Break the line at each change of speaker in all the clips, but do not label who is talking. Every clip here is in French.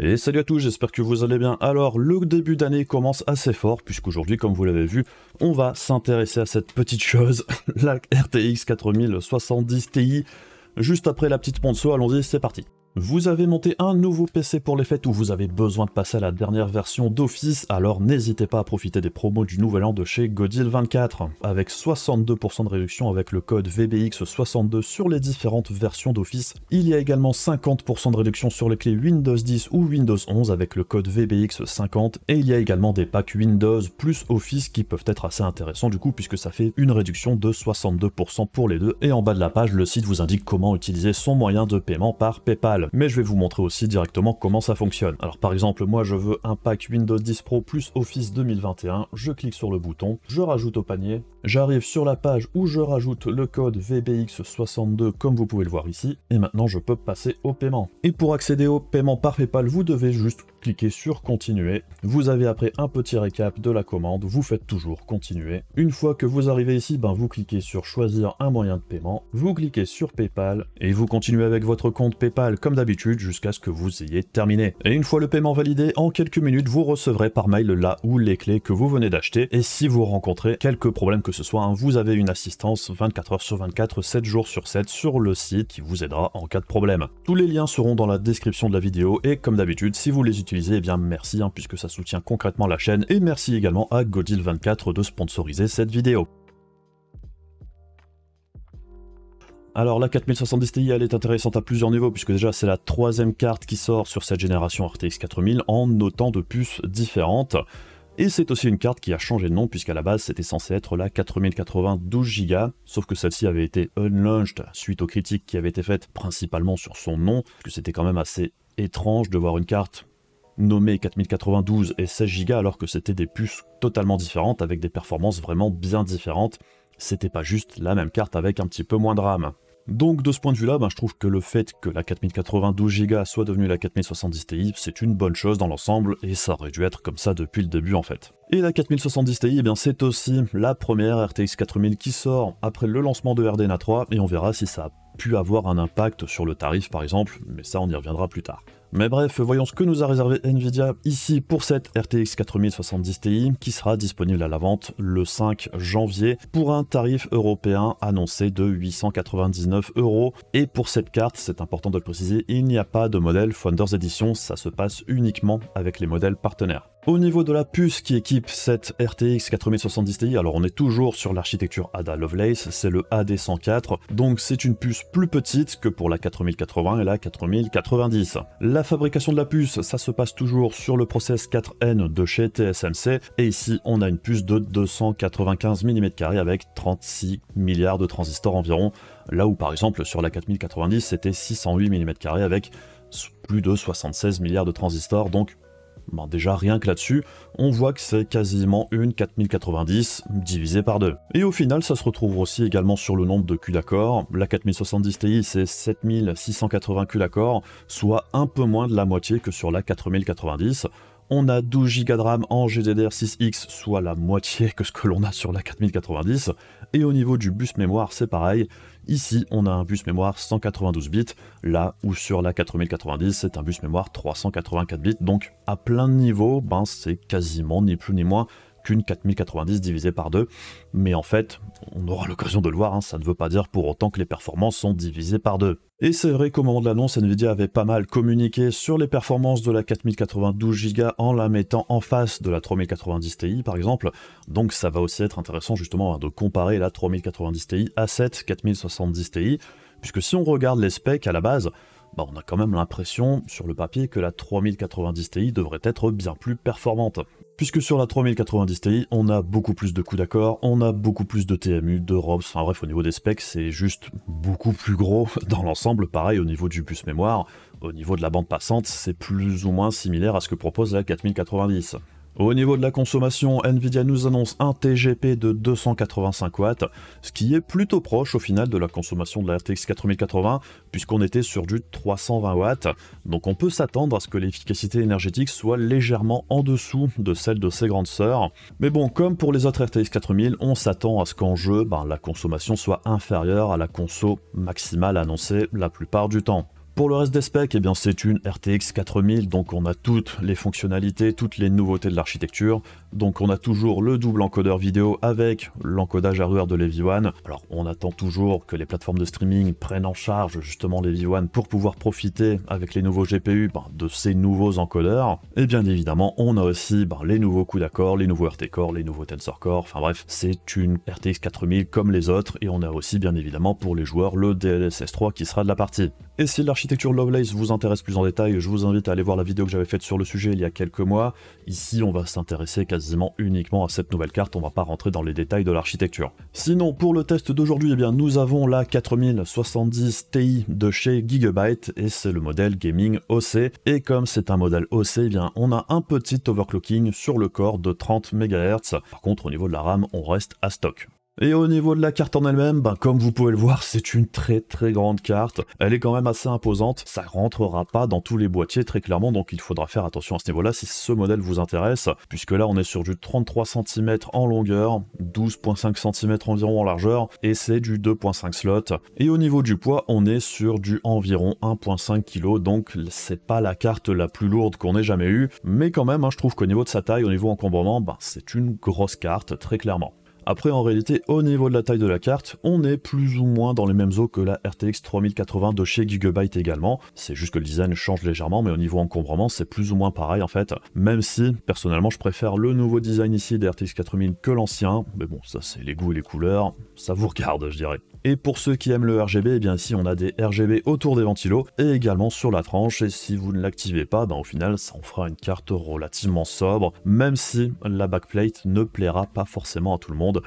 Et salut à tous, j'espère que vous allez bien. Alors, le début d'année commence assez fort, puisqu'aujourd'hui, comme vous l'avez vu, on va s'intéresser à cette petite chose, la RTX 4070 Ti. Juste après la petite ponceau, allons-y, c'est parti. Vous avez monté un nouveau PC pour les fêtes ou vous avez besoin de passer à la dernière version d'Office, alors n'hésitez pas à profiter des promos du nouvel an de chez Godil24, avec 62% de réduction avec le code VBX62 sur les différentes versions d'Office. Il y a également 50% de réduction sur les clés Windows 10 ou Windows 11 avec le code VBX50, et il y a également des packs Windows plus Office qui peuvent être assez intéressants du coup, puisque ça fait une réduction de 62% pour les deux, et en bas de la page, le site vous indique comment utiliser son moyen de paiement par PayPal. Mais je vais vous montrer aussi directement comment ça fonctionne. Alors par exemple, moi je veux un pack Windows 10 Pro plus Office 2021, je clique sur le bouton, je rajoute au panier, j'arrive sur la page où je rajoute le code VBX62 comme vous pouvez le voir ici, et maintenant je peux passer au paiement. Et pour accéder au paiement par PayPal, vous devez juste cliquez sur continuer, vous avez après un petit récap de la commande, vous faites toujours continuer. Une fois que vous arrivez ici, vous cliquez sur choisir un moyen de paiement, vous cliquez sur PayPal et vous continuez avec votre compte PayPal comme d'habitude jusqu'à ce que vous ayez terminé. Et une fois le paiement validé, en quelques minutes vous recevrez par mail là où les clés que vous venez d'acheter, et si vous rencontrez quelques problèmes que ce soit, vous avez une assistance 24 heures sur 24, 7 jours sur 7 sur le site qui vous aidera en cas de problème. Tous les liens seront dans la description de la vidéo et comme d'habitude si vous les utilisez, eh bien merci puisque ça soutient concrètement la chaîne, et merci également à Godil24 de sponsoriser cette vidéo. Alors la 4070 Ti elle est intéressante à plusieurs niveaux, puisque déjà c'est la troisième carte qui sort sur cette génération RTX 4000 en autant de puces différentes. Et c'est aussi une carte qui a changé de nom, puisqu'à la base c'était censé être la 4080 12Go, sauf que celle-ci avait été unlaunched suite aux critiques qui avaient été faites principalement sur son nom, parce que c'était quand même assez étrange de voir une carte nommée 4092 et 16Go alors que c'était des puces totalement différentes avec des performances vraiment bien différentes. C'était pas juste la même carte avec un petit peu moins de RAM. Donc de ce point de vue-là, je trouve que le fait que la 4080 12Go soit devenue la 4070 Ti, c'est une bonne chose dans l'ensemble, et ça aurait dû être comme ça depuis le début en fait. Et la 4070 Ti, c'est aussi la première RTX 4000 qui sort après le lancement de RDNA 3, et on verra si ça a pu avoir un impact sur le tarif par exemple, mais ça on y reviendra plus tard. Mais bref, voyons ce que nous a réservé Nvidia ici pour cette RTX 4070 Ti qui sera disponible à la vente le 5 janvier pour un tarif européen annoncé de 899 €. Et pour cette carte, c'est important de le préciser, il n'y a pas de modèle Founders Edition, ça se passe uniquement avec les modèles partenaires. Au niveau de la puce qui équipe cette RTX 4070 Ti, alors on est toujours sur l'architecture Ada Lovelace, c'est le AD104, donc c'est une puce plus petite que pour la 4080 et la 4090. La fabrication de la puce, ça se passe toujours sur le process 4N de chez TSMC, et ici on a une puce de 295 mm² avec 36 milliards de transistors environ, là où par exemple sur la 4090 c'était 608 mm² avec plus de 76 milliards de transistors, donc déjà rien que là-dessus, on voit que c'est quasiment une 4090 divisée par 2. Et au final, ça se retrouve aussi également sur le nombre de culs d'accord. La 4070 Ti, c'est 7680 culs d'accord, soit un peu moins de la moitié que sur la 4090. On a 12 Go de RAM en GDDR6X, soit la moitié que ce que l'on a sur la 4090. Et au niveau du bus mémoire, c'est pareil. Ici, on a un bus mémoire 192 bits, là où sur la 4090, c'est un bus mémoire 384 bits. Donc, à plein de niveaux, c'est quasiment ni plus ni moins qu'une 4090 divisée par 2. Mais en fait, on aura l'occasion de le voir, ça ne veut pas dire pour autant que les performances sont divisées par 2. Et c'est vrai qu'au moment de l'annonce, Nvidia avait pas mal communiqué sur les performances de la 4080 12Go en la mettant en face de la 3090 Ti par exemple, donc ça va aussi être intéressant justement de comparer la 3090 Ti à cette 4070 Ti, puisque si on regarde les specs à la base, on a quand même l'impression sur le papier que la 3090 Ti devrait être bien plus performante. Puisque sur la 3090 Ti, on a beaucoup plus de coups d'accord, on a beaucoup plus de TMU, de ROPS, enfin bref, au niveau des specs, c'est juste beaucoup plus gros dans l'ensemble. Pareil au niveau du bus mémoire, au niveau de la bande passante, c'est plus ou moins similaire à ce que propose la 4090. Au niveau de la consommation, Nvidia nous annonce un TGP de 285 watts, ce qui est plutôt proche au final de la consommation de la RTX 4080, puisqu'on était sur du 320 watts, donc on peut s'attendre à ce que l'efficacité énergétique soit légèrement en dessous de celle de ses grandes sœurs. Mais bon, comme pour les autres RTX 4000, on s'attend à ce qu'en jeu, la consommation soit inférieure à la conso maximale annoncée la plupart du temps. Pour le reste des specs, eh bien c'est une RTX 4000, donc on a toutes les fonctionnalités, toutes les nouveautés de l'architecture. Donc on a toujours le double encodeur vidéo avec l'encodage hardware de l'EV1. Alors on attend toujours que les plateformes de streaming prennent en charge justement l'EV1 pour pouvoir profiter avec les nouveaux GPU de ces nouveaux encodeurs. Et bien évidemment, on a aussi les nouveaux CUDA Core, les nouveaux RT Core, les nouveaux Tensor Core. Enfin bref, c'est une RTX 4000 comme les autres. Et on a aussi bien évidemment pour les joueurs le DLSS 3 qui sera de la partie. Et si l'architecture Lovelace vous intéresse plus en détail, je vous invite à aller voir la vidéo que j'avais faite sur le sujet il y a quelques mois. Ici, on va s'intéresser quasiment uniquement à cette nouvelle carte, on va pas rentrer dans les détails de l'architecture. Sinon, pour le test d'aujourd'hui, eh bien, nous avons la 4070 Ti de chez Gigabyte, et c'est le modèle Gaming OC. Et comme c'est un modèle OC, eh bien, on a un petit overclocking sur le corps de 30 MHz. Par contre, au niveau de la RAM, on reste à stock. Et au niveau de la carte en elle-même, comme vous pouvez le voir, c'est une très grande carte. Elle est quand même assez imposante, ça rentrera pas dans tous les boîtiers très clairement, donc il faudra faire attention à ce niveau-là si ce modèle vous intéresse, puisque là on est sur du 33 cm en longueur, 12,5 cm environ en largeur, et c'est du 2,5 slot. Et au niveau du poids, on est sur du environ 1,5 kg, donc c'est pas la carte la plus lourde qu'on ait jamais eue, mais quand même, je trouve qu'au niveau de sa taille, au niveau encombrement, c'est une grosse carte, très clairement. Après, en réalité, au niveau de la taille de la carte, on est plus ou moins dans les mêmes eaux que la RTX 3080 de chez Gigabyte également. C'est juste que le design change légèrement, mais au niveau encombrement, c'est plus ou moins pareil en fait. Même si, personnellement, je préfère le nouveau design ici des RTX 4000 que l'ancien. Mais bon, ça c'est les goûts et les couleurs, ça vous regarde, je dirais. Et pour ceux qui aiment le RGB, eh bien ici on a des RGB autour des ventilos et également sur la tranche, et si vous ne l'activez pas, au final ça en fera une carte relativement sobre, même si la backplate ne plaira pas forcément à tout le monde.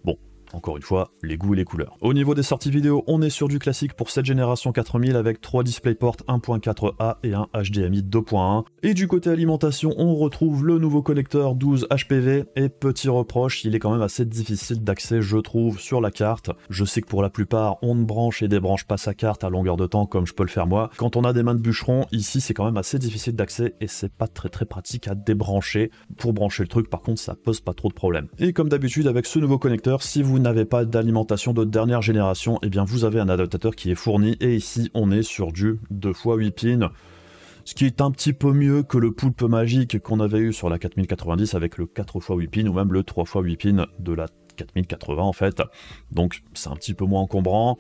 Bon, encore une fois, les goûts et les couleurs. Au niveau des sorties vidéo, on est sur du classique pour cette génération 4000 avec 3 DisplayPort 1.4a et un HDMI 2.1. Et du côté alimentation, on retrouve le nouveau connecteur 12 HPV, et petit reproche, il est quand même assez difficile d'accès je trouve sur la carte. Je sais que pour la plupart, on ne branche et débranche pas sa carte à longueur de temps comme je peux le faire moi. Quand on a des mains de bûcheron, ici c'est quand même assez difficile d'accès et c'est pas très pratique à débrancher. Pour brancher le truc par contre ça pose pas trop de problèmes. Et comme d'habitude avec ce nouveau connecteur, si vous n'avez pas d'alimentation de dernière génération, eh bien vous avez un adaptateur qui est fourni, et ici on est sur du 2x8 pins, ce qui est un petit peu mieux que le poulpe magique qu'on avait eu sur la 4090 avec le 4x8 pins ou même le 3x8 pins de la 4080 en fait. Donc c'est un petit peu moins encombrant.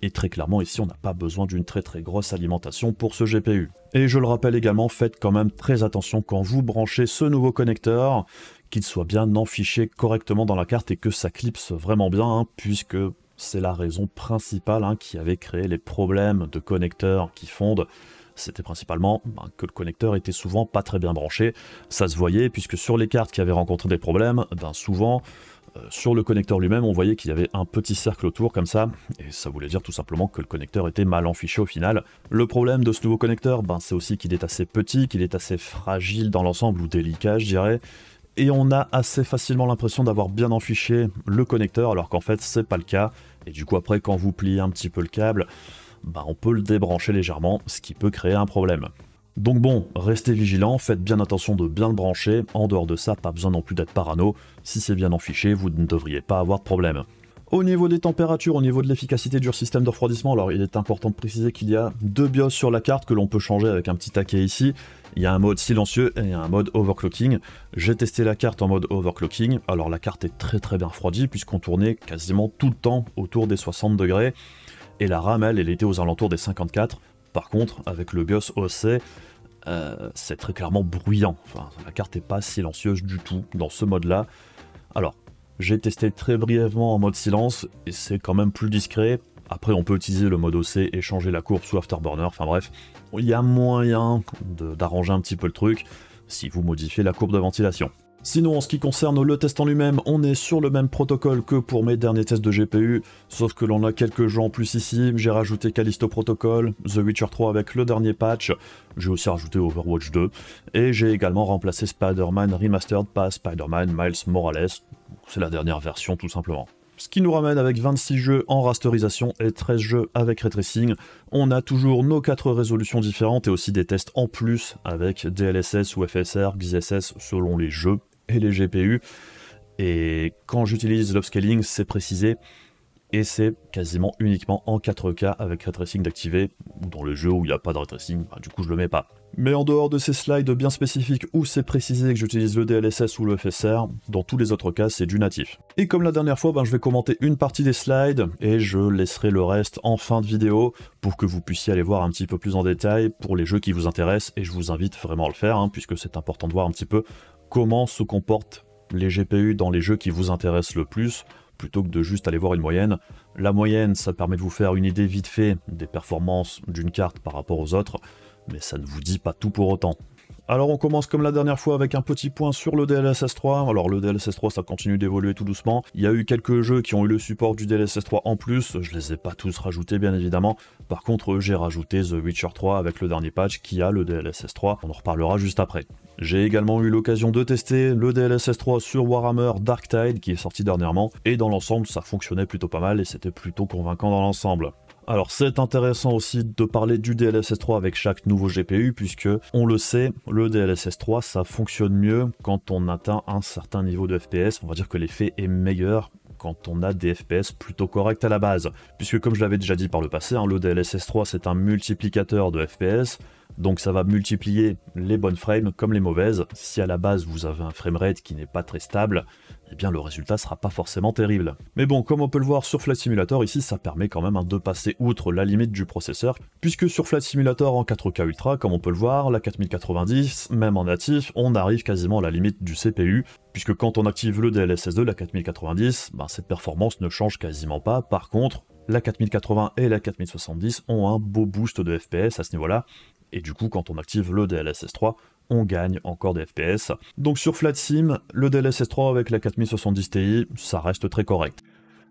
Et très clairement ici on n'a pas besoin d'une très grosse alimentation pour ce GPU. Et je le rappelle également, faites quand même très attention quand vous branchez ce nouveau connecteur, qu'il soit bien enfiché correctement dans la carte et que ça clipse vraiment bien, puisque c'est la raison principale qui avait créé les problèmes de connecteurs qui fondent. C'était principalement que le connecteur était souvent pas très bien branché. Ça se voyait puisque sur les cartes qui avaient rencontré des problèmes, souvent sur le connecteur lui-même on voyait qu'il y avait un petit cercle autour comme ça, et ça voulait dire tout simplement que le connecteur était mal enfiché au final. Le problème de ce nouveau connecteur, c'est aussi qu'il est assez petit, qu'il est assez fragile dans l'ensemble, ou délicat je dirais, et on a assez facilement l'impression d'avoir bien enfiché le connecteur alors qu'en fait c'est pas le cas, et du coup après quand vous pliez un petit peu le câble, on peut le débrancher légèrement, ce qui peut créer un problème. Donc bon, restez vigilants, faites bien attention de bien le brancher, en dehors de ça, pas besoin non plus d'être parano, si c'est bien enfiché, vous ne devriez pas avoir de problème. Au niveau des températures, au niveau de l'efficacité du système de refroidissement, alors il est important de préciser qu'il y a 2 BIOS sur la carte que l'on peut changer avec un petit taquet ici. Il y a un mode silencieux et un mode overclocking. J'ai testé la carte en mode overclocking, alors la carte est très bien refroidie puisqu'on tournait quasiment tout le temps autour des 60 degrés, et la RAM elle était aux alentours des 54. Par contre, avec le BIOS OC, c'est très clairement bruyant. Enfin, la carte n'est pas silencieuse du tout dans ce mode-là. Alors, j'ai testé très brièvement en mode silence, et c'est quand même plus discret. Après, on peut utiliser le mode OC et changer la courbe sous Afterburner. Enfin bref, il y a moyen d'arranger un petit peu le truc si vous modifiez la courbe de ventilation. Sinon, en ce qui concerne le test en lui-même, on est sur le même protocole que pour mes derniers tests de GPU, sauf que l'on a quelques jeux en plus ici. J'ai rajouté Callisto Protocol, The Witcher 3 avec le dernier patch, j'ai aussi rajouté Overwatch 2, et j'ai également remplacé Spider-Man Remastered par Spider-Man Miles Morales. C'est la dernière version tout simplement. Ce qui nous ramène avec 26 jeux en rasterisation et 13 jeux avec ray tracing. On a toujours nos 4 résolutions différentes et aussi des tests en plus avec DLSS ou FSR, XSS selon les jeux et les GPU. Et quand j'utilise l'upscaling, c'est précisé. et c'est quasiment uniquement en 4K avec ray tracing d'activer, ou dans les jeux où il n'y a pas de ray tracing, du coup je le mets pas. Mais en dehors de ces slides bien spécifiques où c'est précisé que j'utilise le DLSS ou le FSR, dans tous les autres cas c'est du natif. Et comme la dernière fois, je vais commenter une partie des slides et je laisserai le reste en fin de vidéo pour que vous puissiez aller voir un petit peu plus en détail pour les jeux qui vous intéressent, et je vous invite vraiment à le faire puisque c'est important de voir un petit peu comment se comportent les GPU dans les jeux qui vous intéressent le plus, plutôt que de juste aller voir une moyenne. La moyenne, ça permet de vous faire une idée vite fait des performances d'une carte par rapport aux autres, mais ça ne vous dit pas tout pour autant. Alors on commence comme la dernière fois avec un petit point sur le DLSS 3. Alors le DLSS 3 ça continue d'évoluer tout doucement. Il y a eu quelques jeux qui ont eu le support du DLSS 3 en plus, je les ai pas tous rajoutés bien évidemment. Par contre j'ai rajouté The Witcher 3 avec le dernier patch qui a le DLSS 3, on en reparlera juste après. J'ai également eu l'occasion de tester le DLSS 3 sur Warhammer Dark Tide qui est sorti dernièrement, et dans l'ensemble ça fonctionnait plutôt pas mal et c'était plutôt convaincant dans l'ensemble. Alors c'est intéressant aussi de parler du DLSS 3 avec chaque nouveau GPU puisque, on le sait, le DLSS 3 ça fonctionne mieux quand on atteint un certain niveau de FPS, on va dire que l'effet est meilleur quand on a des FPS plutôt corrects à la base. Puisque comme je l'avais déjà dit par le passé, le DLSS 3 c'est un multiplicateur de FPS, donc ça va multiplier les bonnes frames comme les mauvaises. Si à la base vous avez un framerate qui n'est pas très stable, eh bien le résultat sera pas forcément terrible. Mais bon, comme on peut le voir sur Flight Simulator, ici ça permet quand même de passer outre la limite du processeur, puisque sur Flight Simulator en 4K Ultra, comme on peut le voir, la 4090, même en natif, on arrive quasiment à la limite du CPU, puisque quand on active le DLSS 2, la 4090, cette performance ne change quasiment pas. Par contre, la 4080 et la 4070 ont un beau boost de FPS à ce niveau-là, et du coup quand on active le DLSS 3, on gagne encore des FPS. Donc sur Flat Sim, le DLSS 3 avec la 4070 Ti, ça reste très correct.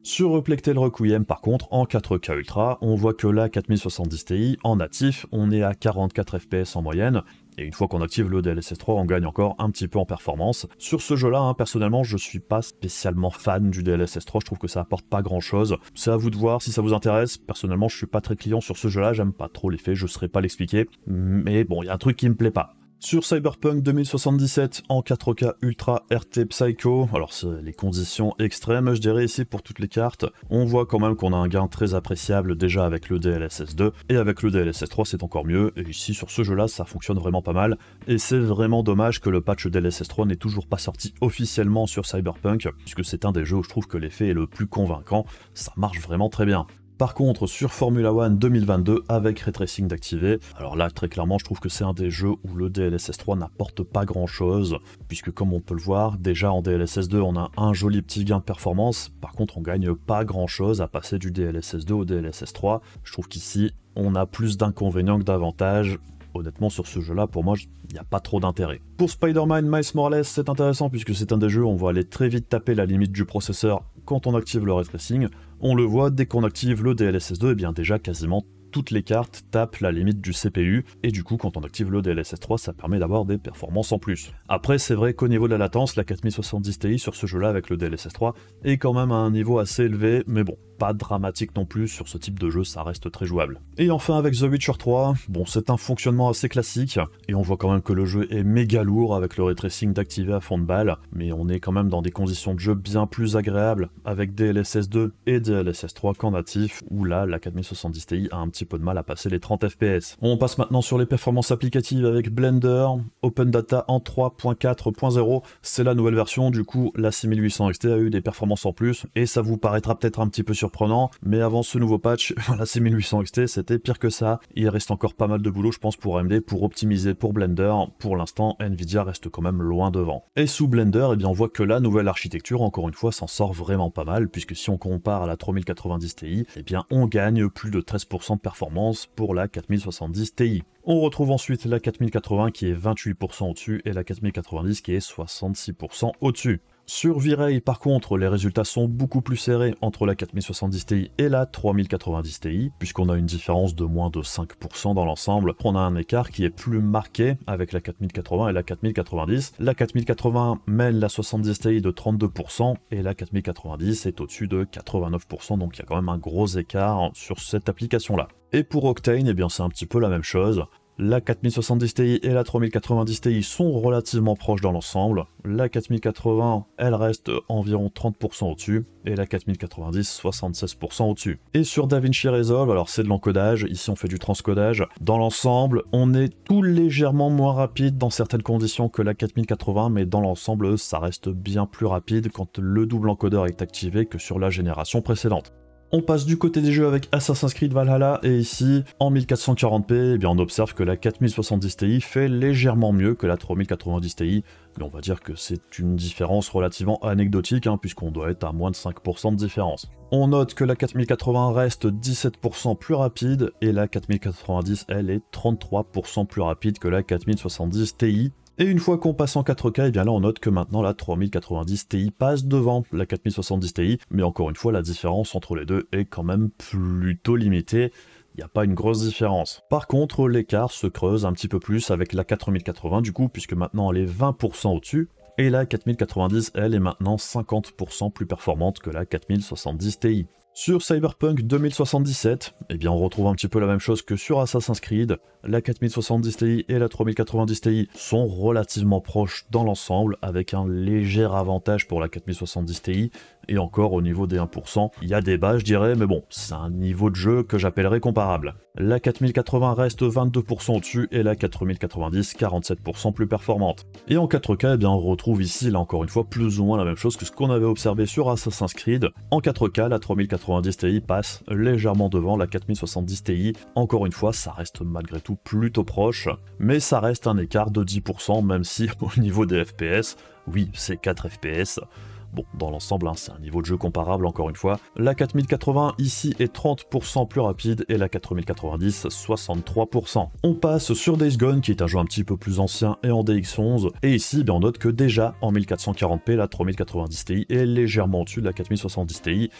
Sur Replectel Requiem par contre, en 4K Ultra, on voit que la 4070 Ti, en natif, on est à 44 FPS en moyenne, et une fois qu'on active le DLSS 3, on gagne encore un petit peu en performance. Sur ce jeu-là, personnellement, je suis pas spécialement fan du DLSS 3, je trouve que ça apporte pas grand-chose. C'est à vous de voir si ça vous intéresse. Personnellement, je suis pas très client sur ce jeu-là, j'aime pas trop l'effet, je saurais pas l'expliquer, mais bon, il y a un truc qui me plaît pas. Sur Cyberpunk 2077 en 4K Ultra RT Psycho, alors c'est les conditions extrêmes je dirais ici pour toutes les cartes, on voit quand même qu'on a un gain très appréciable déjà avec le DLSS 2, et avec le DLSS 3 c'est encore mieux, et ici sur ce jeu là ça fonctionne vraiment pas mal, et c'est vraiment dommage que le patch DLSS 3 n'ait toujours pas sorti officiellement sur Cyberpunk, puisque c'est un des jeux où je trouve que l'effet est le plus convaincant, ça marche vraiment très bien. Par contre, sur Formula One 2022 avec Ray Tracing d'activer, alors là très clairement je trouve que c'est un des jeux où le DLSS 3 n'apporte pas grand chose, puisque comme on peut le voir, déjà en DLSS 2 on a un joli petit gain de performance, par contre on gagne pas grand chose à passer du DLSS 2 au DLSS 3, je trouve qu'ici on a plus d'inconvénients que d'avantages. Honnêtement sur ce jeu là pour moi il n'y a pas trop d'intérêt. Pour Spider-Man Miles Morales c'est intéressant puisque c'est un des jeux où on va aller très vite taper la limite du processeur quand on active le ray tracing. On le voit dès qu'on active le DLSS 2, et bien déjà quasiment toutes les cartes tapent la limite du CPU, et du coup quand on active le DLSS 3 ça permet d'avoir des performances en plus. Après c'est vrai qu'au niveau de la latence, la 4070 Ti sur ce jeu là avec le DLSS 3 est quand même à un niveau assez élevé, mais bon, pas dramatique non plus, sur ce type de jeu ça reste très jouable. Et enfin avec The Witcher 3, bon c'est un fonctionnement assez classique, et on voit quand même que le jeu est méga lourd avec le ray tracing d'activer à fond de balle, mais on est quand même dans des conditions de jeu bien plus agréables avec DLSS 2 et DLSS 3 qu'en natif, où là la 4070 Ti a un petit peu de mal à passer les 30 FPS. On passe maintenant sur les performances applicatives avec Blender, Open Data en 3.4.0, c'est la nouvelle version, du coup la 6800 XT a eu des performances en plus, et ça vous paraîtra peut-être un petit peu surprenant, mais avant ce nouveau patch, la 6800 XT c'était pire que ça, il reste encore pas mal de boulot je pense pour AMD pour optimiser pour Blender, pour l'instant Nvidia reste quand même loin devant. Et sous Blender, eh bien, on voit que la nouvelle architecture encore une fois s'en sort vraiment pas mal, puisque si on compare à la 3090 Ti, eh bien on gagne plus de 13% de performance pour la 4070 Ti. On retrouve ensuite la 4080 qui est 28% au-dessus et la 4090 qui est 66% au-dessus. Sur V-Ray par contre les résultats sont beaucoup plus serrés entre la 4070 Ti et la 3090 Ti, puisqu'on a une différence de moins de 5% dans l'ensemble. On a un écart qui est plus marqué avec la 4080 et la 4090. La 4080 mène la 70 Ti de 32% et la 4090 est au-dessus de 89%, donc il y a quand même un gros écart sur cette application là. Et pour Octane, eh bien c'est un petit peu la même chose. La 4070 Ti et la 3090 Ti sont relativement proches dans l'ensemble. La 4080, elle reste environ 30% au-dessus, et la 4090, 76% au-dessus. Et sur DaVinci Resolve, alors c'est de l'encodage, ici on fait du transcodage. Dans l'ensemble, on est tout légèrement moins rapide dans certaines conditions que la 4080, mais dans l'ensemble, ça reste bien plus rapide quand le double encodeur est activé que sur la génération précédente. On passe du côté des jeux avec Assassin's Creed Valhalla, et ici, en 1440p, eh bien on observe que la 4070 Ti fait légèrement mieux que la 3090 Ti, mais on va dire que c'est une différence relativement anecdotique, puisqu'on doit être à moins de 5% de différence. On note que la 4080 reste 17% plus rapide, et la 4090, elle, est 33% plus rapide que la 4070 Ti. Et une fois qu'on passe en 4K, et bien là on note que maintenant la 3090 Ti passe devant la 4070 Ti, mais encore une fois la différence entre les deux est quand même plutôt limitée, il n'y a pas une grosse différence. Par contre l'écart se creuse un petit peu plus avec la 4080 du coup, puisque maintenant elle est 20% au-dessus, et la 4090 elle est maintenant 50% plus performante que la 4070 Ti. Sur Cyberpunk 2077, eh bien on retrouve un petit peu la même chose que sur Assassin's Creed. La 4070 Ti et la 3090 Ti sont relativement proches dans l'ensemble, avec un léger avantage pour la 4070 Ti, et encore au niveau des 1%, il y a des bas je dirais, mais bon, c'est un niveau de jeu que j'appellerais comparable. La 4080 reste 22% au-dessus, et la 4090 47% plus performante. Et en 4K, eh bien on retrouve ici, là encore une fois, plus ou moins la même chose que ce qu'on avait observé sur Assassin's Creed. En 4K, la 3090 Ti passe légèrement devant la 4070 Ti. Encore une fois, ça reste malgré tout plutôt proche, mais ça reste un écart de 10%, même si au niveau des FPS, oui, c'est 4 FPS. Bon, dans l'ensemble, c'est un niveau de jeu comparable encore une fois. La 4080 ici est 30% plus rapide et la 4090 63%. On passe sur Days Gone qui est un jeu un petit peu plus ancien et en DX11. Et ici, on note que déjà en 1440p, la 3090 Ti est légèrement au-dessus de la 4070 Ti.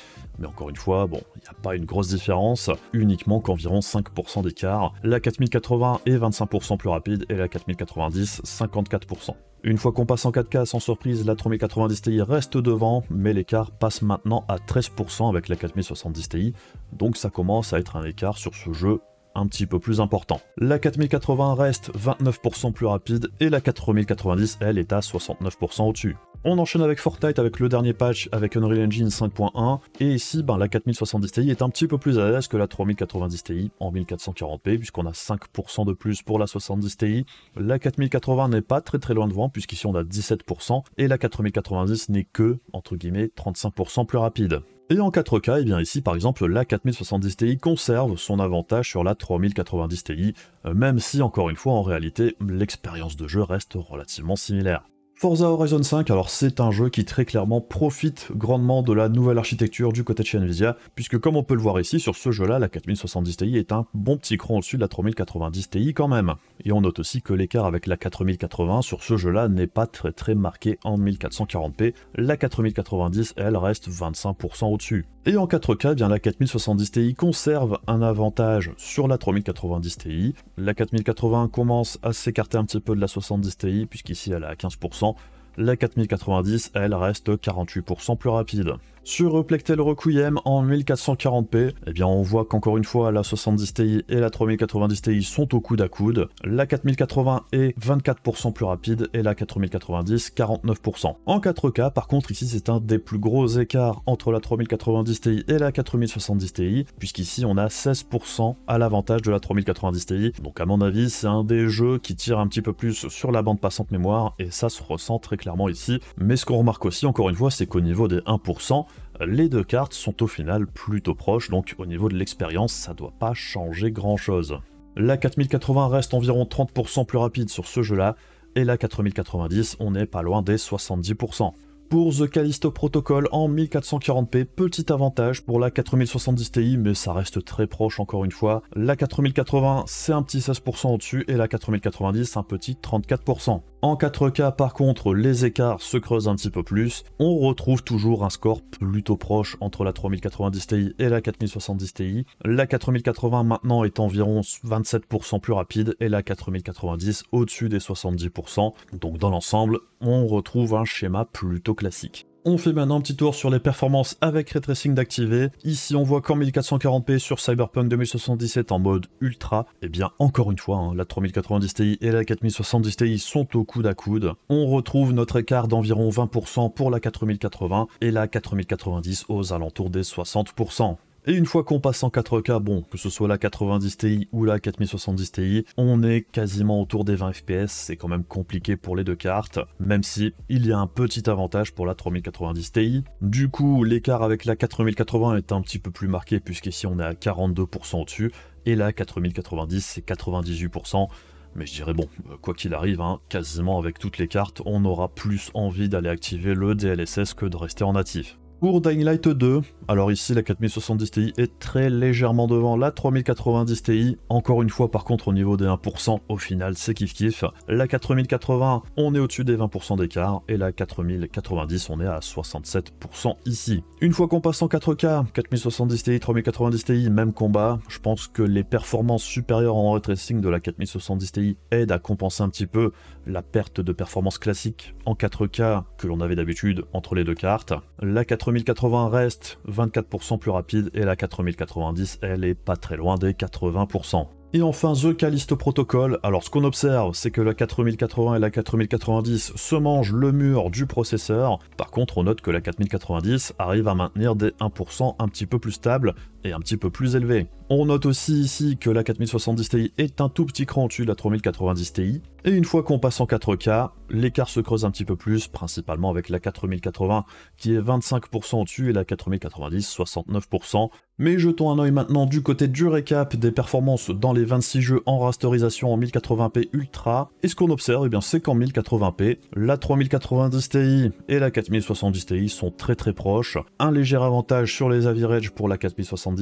Mais encore une fois, bon, il n'y a pas une grosse différence, uniquement qu'environ 5% d'écart. La 4080 est 25% plus rapide et la 4090 54%. Une fois qu'on passe en 4K, sans surprise, la 3090 Ti reste devant, mais l'écart passe maintenant à 13% avec la 4070 Ti, donc ça commence à être un écart sur ce jeu un petit peu plus important. La 4080 reste 29% plus rapide et la 4090, elle, est à 69% au-dessus. On enchaîne avec Fortnite avec le dernier patch avec Unreal Engine 5.1 et ici la 4070 Ti est un petit peu plus à l'aise que la 3090 Ti en 1440p puisqu'on a 5% de plus pour la 70 Ti. La 4080 n'est pas très loin devant puisqu'ici on a 17% et la 4090 n'est que, entre guillemets, 35% plus rapide. Et en 4K, et bien ici par exemple la 4070 Ti conserve son avantage sur la 3090 Ti, même si encore une fois en réalité l'expérience de jeu reste relativement similaire. Forza Horizon 5, alors c'est un jeu qui très clairement profite grandement de la nouvelle architecture du côté de chez Nvidia, puisque comme on peut le voir ici, sur ce jeu-là, la 4070 Ti est un bon petit cran au-dessus de la 3090 Ti quand même. Et on note aussi que l'écart avec la 4080 sur ce jeu-là n'est pas très marqué en 1440p, la 4090 elle reste 25% au-dessus. Et en 4K, eh bien la 4070 Ti conserve un avantage sur la 3090 Ti. La 4080 commence à s'écarter un petit peu de la 70 Ti, puisqu'ici elle est à 15%. La 4090, elle reste 48% plus rapide. Sur Plectel Requiem en 1440p, eh bien on voit qu'encore une fois la 70 Ti et la 3090 Ti sont au coude à coude. La 4080 est 24% plus rapide et la 4090 49%. En 4K par contre ici c'est un des plus gros écarts entre la 3090 Ti et la 4070 Ti, puisqu'ici on a 16% à l'avantage de la 3090 Ti. Donc à mon avis c'est un des jeux qui tire un petit peu plus sur la bande passante mémoire et ça se ressent très clairement ici. Mais ce qu'on remarque aussi encore une fois c'est qu'au niveau des 1%, les deux cartes sont au final plutôt proches, donc au niveau de l'expérience, ça doit pas changer grand chose. La 4080 reste environ 30% plus rapide sur ce jeu-là, et la 4090, on est pas loin des 70%. Pour The Callisto Protocol en 1440p, petit avantage pour la 4070 Ti, mais ça reste très proche encore une fois. La 4080, c'est un petit 16% au-dessus, et la 4090, un petit 34%. En 4K, par contre, les écarts se creusent un petit peu plus. On retrouve toujours un score plutôt proche entre la 3090 Ti et la 4070 Ti. La 4080 maintenant est environ 27% plus rapide, et la 4090 au-dessus des 70%. Donc dans l'ensemble, on retrouve un schéma plutôt classique. On fait maintenant un petit tour sur les performances avec Ray Tracing d'activer. Ici on voit qu'en 1440p sur Cyberpunk 2077 en mode ultra, et bien encore une fois, la 3090 Ti et la 4070 Ti sont au coude à coude. On retrouve notre écart d'environ 20% pour la 4080 et la 4090 aux alentours des 60%. Et une fois qu'on passe en 4K, bon, que ce soit la 90 Ti ou la 4070 Ti, on est quasiment autour des 20 FPS, c'est quand même compliqué pour les deux cartes, même si il y a un petit avantage pour la 3090 Ti. Du coup, l'écart avec la 4080 est un petit peu plus marqué, puisqu'ici on est à 42% au-dessus, et la 4090 c'est 98%. Mais je dirais bon, quoi qu'il arrive, quasiment avec toutes les cartes, on aura plus envie d'aller activer le DLSS que de rester en natif. Pour Dying Light 2, alors ici la 4070 Ti est très légèrement devant la 3090 Ti, encore une fois par contre au niveau des 1%, au final c'est kiff kiff. La 4080, on est au-dessus des 20% d'écart, et la 4090, on est à 67% ici. Une fois qu'on passe en 4K, 4070 Ti, 3090 Ti, même combat, je pense que les performances supérieures en ray tracing de la 4070 Ti aident à compenser un petit peu la perte de performance classique en 4K que l'on avait d'habitude entre les deux cartes. La 4080 reste 24% plus rapide et la 4090, elle est pas très loin des 80%. Et enfin, The Callisto Protocol. Alors ce qu'on observe, c'est que la 4080 et la 4090 se mangent le mur du processeur. Par contre, on note que la 4090 arrive à maintenir des 1% un petit peu plus stables et un petit peu plus élevés. On note aussi ici que la 4070 Ti est un tout petit cran au-dessus de la 3090 Ti. Et une fois qu'on passe en 4K, l'écart se creuse un petit peu plus, principalement avec la 4080 qui est 25% au-dessus et la 4090 69%. Mais jetons un œil maintenant du côté du récap des performances dans les 26 jeux en rasterisation en 1080p Ultra. Et ce qu'on observe, c'est qu'en 1080p, la 3090 Ti et la 4070 Ti sont très proches. Un léger avantage sur les averages pour la 4070.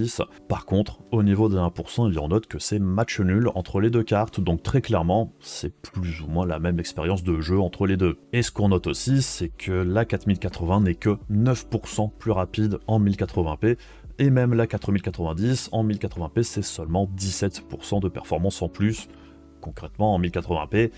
Par contre, au niveau des 1%, on note que c'est match nul entre les deux cartes, donc très clairement, c'est plus ou moins la même expérience de jeu entre les deux. Et ce qu'on note aussi, c'est que la 4080 n'est que 9% plus rapide en 1080p, et même la 4090 en 1080p, c'est seulement 17% de performance en plus. Concrètement, en 1080p,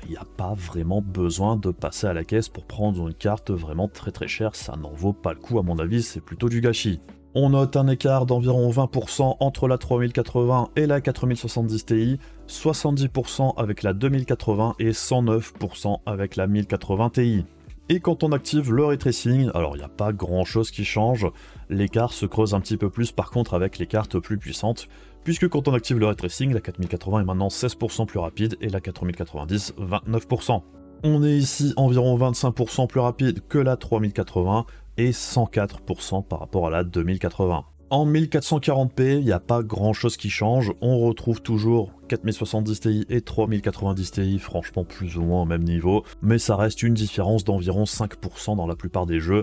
il n'y a pas vraiment besoin de passer à la caisse pour prendre une carte vraiment très chère, ça n'en vaut pas le coup à mon avis, c'est plutôt du gâchis. On note un écart d'environ 20% entre la 3080 et la 4070 Ti, 70% avec la 2080 et 109% avec la 1080 Ti. Et quand on active le ray tracing, alors il n'y a pas grand chose qui change, l'écart se creuse un petit peu plus par contre avec les cartes plus puissantes, puisque quand on active le ray tracing, la 4080 est maintenant 16% plus rapide et la 4090 29%. On est ici environ 25% plus rapide que la 3080 et 104% par rapport à la 2080. En 1440p, il n'y a pas grand chose qui change, on retrouve toujours 4070 Ti et 3090 Ti, franchement plus ou moins au même niveau, mais ça reste une différence d'environ 5% dans la plupart des jeux.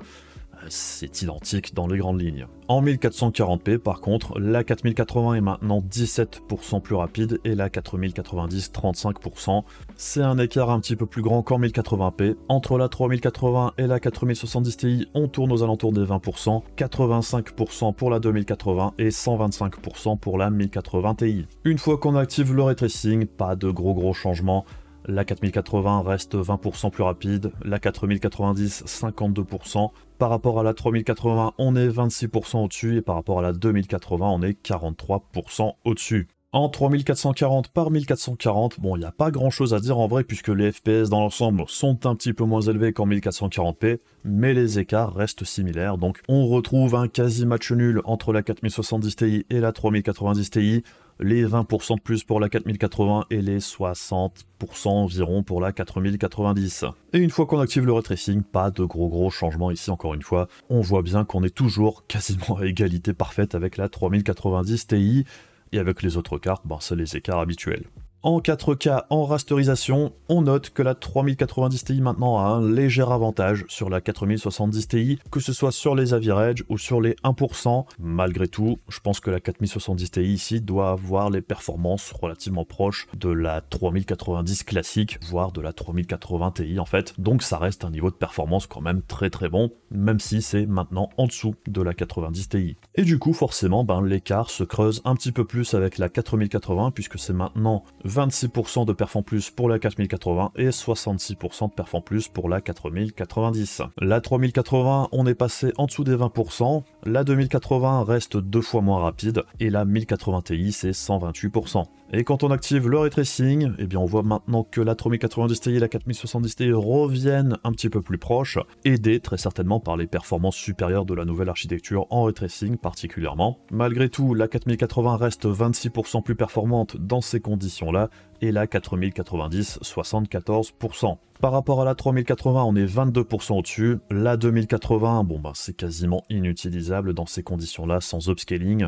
C'est identique dans les grandes lignes. En 1440p, par contre, la 4080 est maintenant 17% plus rapide et la 4090 35%. C'est un écart un petit peu plus grand qu'en 1080p. Entre la 3080 et la 4070 Ti, on tourne aux alentours des 20%, 85% pour la 2080 et 125% pour la 1080 Ti. Une fois qu'on active le ray tracing, pas de gros changements. La 4080 reste 20% plus rapide, la 4090 52%, par rapport à la 3080 on est 26% au-dessus et par rapport à la 2080 on est 43% au-dessus. En 3440 par 1440, bon il n'y a pas grand chose à dire en vrai puisque les FPS dans l'ensemble sont un petit peu moins élevés qu'en 1440p, mais les écarts restent similaires, donc on retrouve un quasi match nul entre la 4070 Ti et la 3090 Ti, les 20% de plus pour la 4080 et les 60% environ pour la 4090. Et une fois qu'on active le ray tracing, pas de gros changements ici encore une fois, on voit bien qu'on est toujours quasiment à égalité parfaite avec la 3090 Ti, et avec les autres cartes, c'est les écarts habituels. En 4K en rasterisation, on note que la 3090 Ti maintenant a un léger avantage sur la 4070 Ti, que ce soit sur les averages ou sur les 1%. Malgré tout, je pense que la 4070 Ti ici doit avoir les performances relativement proches de la 3090 classique, voire de la 3080 Ti en fait. Donc ça reste un niveau de performance quand même très bon, même si c'est maintenant en dessous de la 90 Ti. Et du coup, forcément, l'écart se creuse un petit peu plus avec la 4080, puisque c'est maintenant 26% de perf en plus pour la 4080 et 66% de perf en plus pour la 4090. La 3080, on est passé en dessous des 20%, la 2080 reste 2 fois moins rapide, et la 1080 Ti c'est 128%. Et quand on active le ray tracing, eh bien on voit maintenant que la 3090 Ti et la 4070 Ti reviennent un petit peu plus proches, aidés très certainement par les performances supérieures de la nouvelle architecture en ray tracing particulièrement. Malgré tout, la 4080 reste 26% plus performante dans ces conditions-là, et la 4090 74%. Par rapport à la 3080, on est 22% au-dessus. La 2080, bon bah c'est quasiment inutilisable dans ces conditions-là sans upscaling.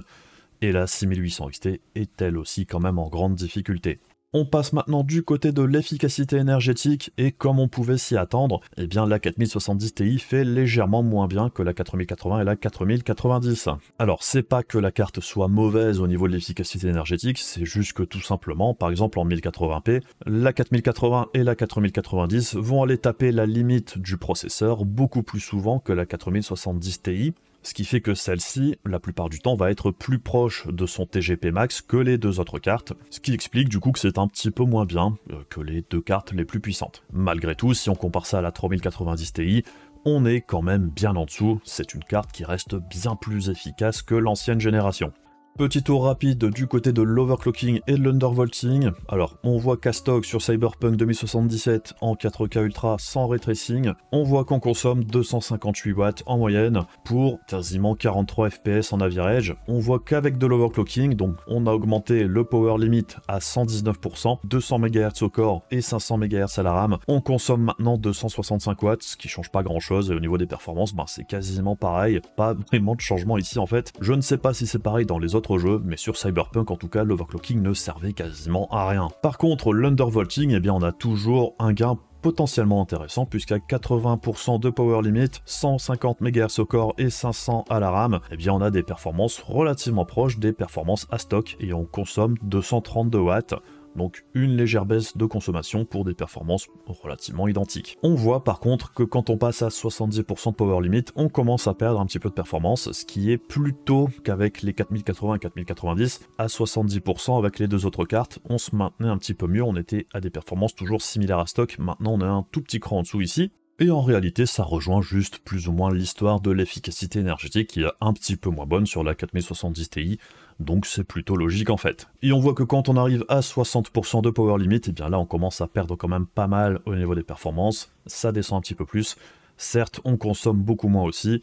Et la 6800 XT est elle aussi quand même en grande difficulté. On passe maintenant du côté de l'efficacité énergétique, et comme on pouvait s'y attendre, eh bien la 4070 Ti fait légèrement moins bien que la 4080 et la 4090. Alors c'est pas que la carte soit mauvaise au niveau de l'efficacité énergétique, c'est juste que tout simplement, par exemple en 1080p, la 4080 et la 4090 vont aller taper la limite du processeur beaucoup plus souvent que la 4070 Ti, ce qui fait que celle-ci, la plupart du temps, va être plus proche de son TGP max que les deux autres cartes, ce qui explique du coup que c'est un petit peu moins bien que les deux cartes les plus puissantes. Malgré tout, si on compare ça à la 3090 Ti, on est quand même bien en dessous, c'est une carte qui reste bien plus efficace que l'ancienne génération. Petit tour rapide du côté de l'overclocking et de l'undervolting. Alors, on voit qu'à stock sur Cyberpunk 2077 en 4K Ultra sans ray tracing, on voit qu'on consomme 258 watts en moyenne pour quasiment 43 FPS en average. On voit qu'avec de l'overclocking, donc on a augmenté le power limit à 119%, 200 MHz au core et 500 MHz à la RAM. On consomme maintenant 265 watts, ce qui change pas grand chose, et au niveau des performances, c'est quasiment pareil. Pas vraiment de changement ici en fait. Je ne sais pas si c'est pareil dans les autres jeux, mais sur Cyberpunk en tout cas, l'overclocking ne servait quasiment à rien. Par contre, l'undervolting, eh bien on a toujours un gain potentiellement intéressant, puisqu'à 80% de power limit, 150 MHz au core et 500 à la RAM, eh bien on a des performances relativement proches des performances à stock, et on consomme 232 watts. Donc une légère baisse de consommation pour des performances relativement identiques. On voit par contre que quand on passe à 70% de power limit, on commence à perdre un petit peu de performance, ce qui est plus tôt qu'avec les 4080 et 4090, à 70% avec les deux autres cartes, on se maintenait un petit peu mieux, on était à des performances toujours similaires à stock, maintenant on a un tout petit cran en dessous ici. Et en réalité, ça rejoint juste plus ou moins l'histoire de l'efficacité énergétique qui est un petit peu moins bonne sur la 4070 Ti, donc c'est plutôt logique en fait. Et on voit que quand on arrive à 60% de power limit, et bien là on commence à perdre quand même pas mal au niveau des performances, ça descend un petit peu plus. Certes, on consomme beaucoup moins aussi,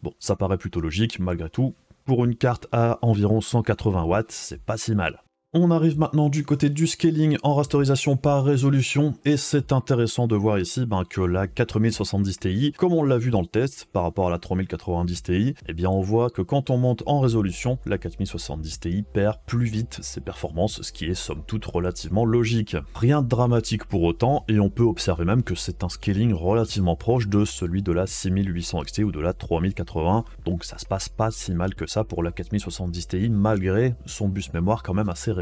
bon, ça paraît plutôt logique malgré tout. Pour une carte à environ 180 watts, c'est pas si mal. On arrive maintenant du côté du scaling en rasterisation par résolution, et c'est intéressant de voir ici que la 4070 Ti, comme on l'a vu dans le test par rapport à la 3090 Ti, eh bien on voit que quand on monte en résolution, la 4070 Ti perd plus vite ses performances, ce qui est somme toute relativement logique. Rien de dramatique pour autant, et on peut observer même que c'est un scaling relativement proche de celui de la 6800 XT ou de la 3080, donc ça se passe pas si mal que ça pour la 4070 Ti, malgré son bus mémoire quand même assez restreint.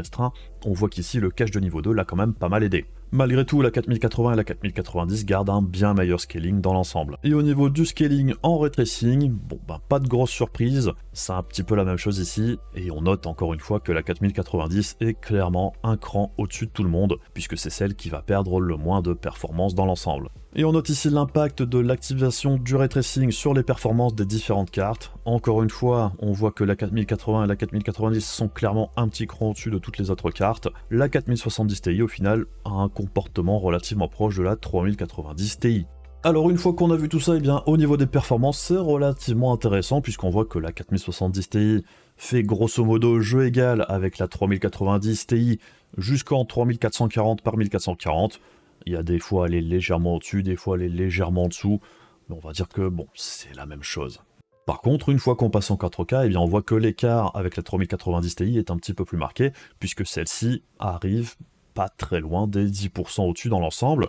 On voit qu'ici le cache de niveau 2 l'a quand même pas mal aidé. Malgré tout, la 4080 et la 4090 gardent un bien meilleur scaling dans l'ensemble. Et au niveau du scaling en ray tracing, bon pas de grosse surprise, c'est un petit peu la même chose ici, et on note encore une fois que la 4090 est clairement un cran au-dessus de tout le monde, puisque c'est celle qui va perdre le moins de performance dans l'ensemble. Et on note ici l'impact de l'activation du ray tracing sur les performances des différentes cartes. Encore une fois, on voit que la 4080 et la 4090 sont clairement un petit cran au-dessus de toutes les autres cartes. La 4070 Ti au final a un comportement relativement proche de la 3090 Ti. Alors une fois qu'on a vu tout ça, eh bien au niveau des performances c'est relativement intéressant, puisqu'on voit que la 4070 Ti fait grosso modo jeu égal avec la 3090 Ti jusqu'en 3440 par 1440. Il y a des fois elle est légèrement au-dessus, des fois elle est légèrement en dessous, mais on va dire que bon, c'est la même chose. Par contre, une fois qu'on passe en 4K, eh bien on voit que l'écart avec la 3090 Ti est un petit peu plus marqué, puisque celle-ci arrive pas très loin des 10% au-dessus dans l'ensemble,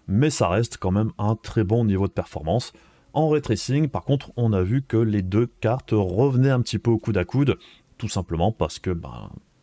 mais ça reste quand même un très bon niveau de performance. En ray tracing, par contre, on a vu que les deux cartes revenaient un petit peu au coude à coude, tout simplement parce que